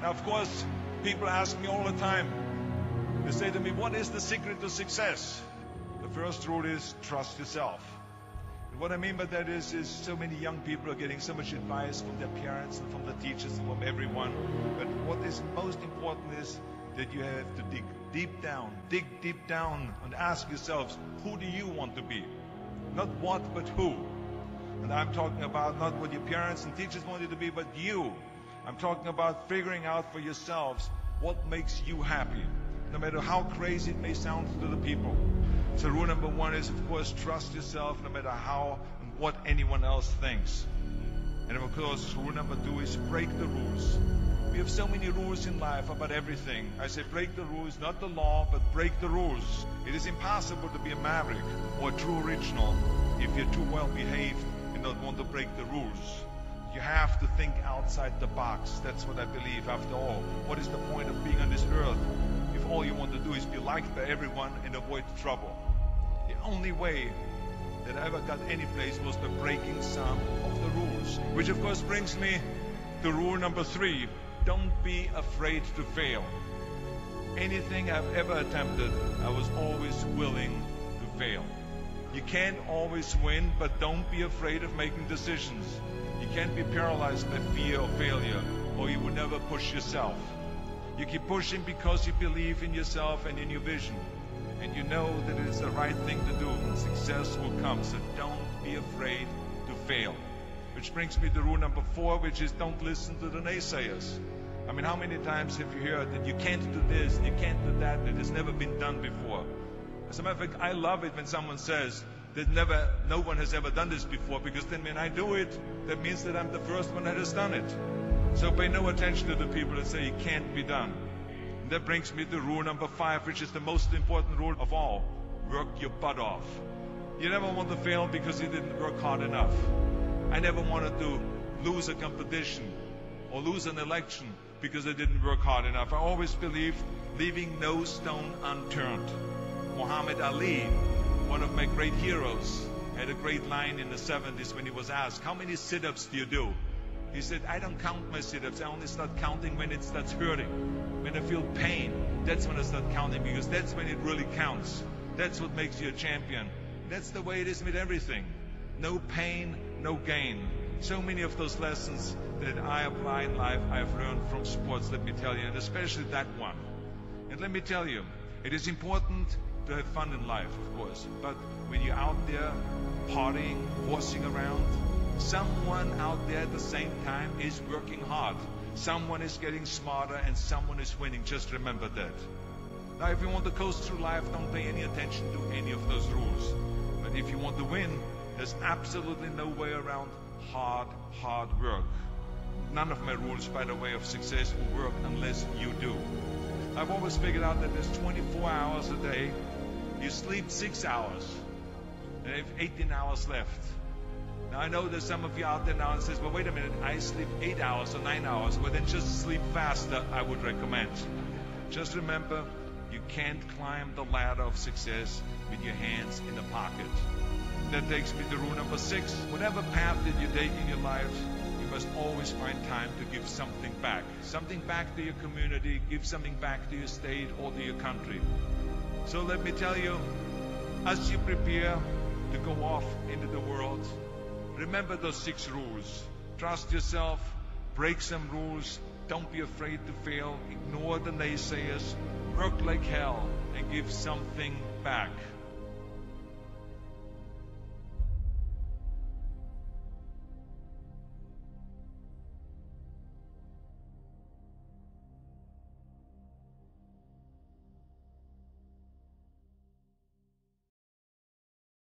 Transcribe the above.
Now, of course, people ask me all the time, they say to me, what is the secret to success? The first rule is trust yourself. And what I mean by that is so many young people are getting so much advice from their parents and from the teachers and from everyone. But what is most important is that you have to dig deep down and ask yourselves, who do you want to be? Not what, but who. And I'm talking about not what your parents and teachers want you to be, but you. I'm talking about figuring out for yourselves what makes you happy, no matter how crazy it may sound to the people. So rule number one is, of course, trust yourself no matter how and what anyone else thinks. And of course, rule number two is break the rules. We have so many rules in life about everything. I say break the rules, not the law, but break the rules. It is impossible to be a maverick or a true original if you're too well behaved and don't want to break the rules. You have to think outside the box. That's what I believe. After all, what is the point of being on this earth if all you want to do is be liked by everyone and avoid trouble? The only way that I ever got any place was by breaking some of the rules. Which of course brings me to rule number three. Don't be afraid to fail. Anything I've ever attempted, I was always willing to fail. You can't always win, but don't be afraid of making decisions. You can't be paralyzed by fear or failure, or you will never push yourself. You keep pushing because you believe in yourself and in your vision. And you know that it is the right thing to do, and success will come. So don't be afraid to fail. Which brings me to rule number four, which is don't listen to the naysayers. I mean, how many times have you heard that you can't do this, you can't do that, that has never been done before? As a matter of fact, I love it when someone says that no one has ever done this before, because then when I do it, that means that I'm the first one that has done it. So pay no attention to the people that say it can't be done. And that brings me to rule number five, which is the most important rule of all. Work your butt off. You never want to fail because you didn't work hard enough. I never wanted to lose a competition or lose an election because I didn't work hard enough. I always believed leaving no stone unturned. Muhammad Ali, one of my great heroes, had a great line in the 70s when he was asked, how many sit-ups do you do? He said, I don't count my sit-ups. I only start counting when it starts hurting. When I feel pain, that's when I start counting, because that's when it really counts. That's what makes you a champion. That's the way it is with everything. No pain, no gain. So many of those lessons that I apply in life, I've learned from sports, let me tell you, and especially that one. And let me tell you, it is important to have fun in life, of course, but when you're out there partying, horsing around, someone out there at the same time is working hard. Someone is getting smarter and someone is winning. Just remember that. Now, if you want to coast through life, don't pay any attention to any of those rules. But if you want to win, there's absolutely no way around hard work. None of my rules, by the way, of success will work unless you do. I've always figured out that there's 24 hours a day. You sleep 6 hours, and you have 18 hours left. Now, I know there's some of you out there now and says, well, wait a minute, I sleep 8 hours or 9 hours. Well, then just sleep faster, I would recommend. Just remember, you can't climb the ladder of success with your hands in the pocket. That takes me to rule number 6. Whatever path that you take in your life, you must always find time to give something back. Something back to your community, give something back to your state or to your country. So let me tell you, as you prepare to go off into the world, remember those 6 rules. Trust yourself, break some rules, don't be afraid to fail, ignore the naysayers, work like hell, and give something back.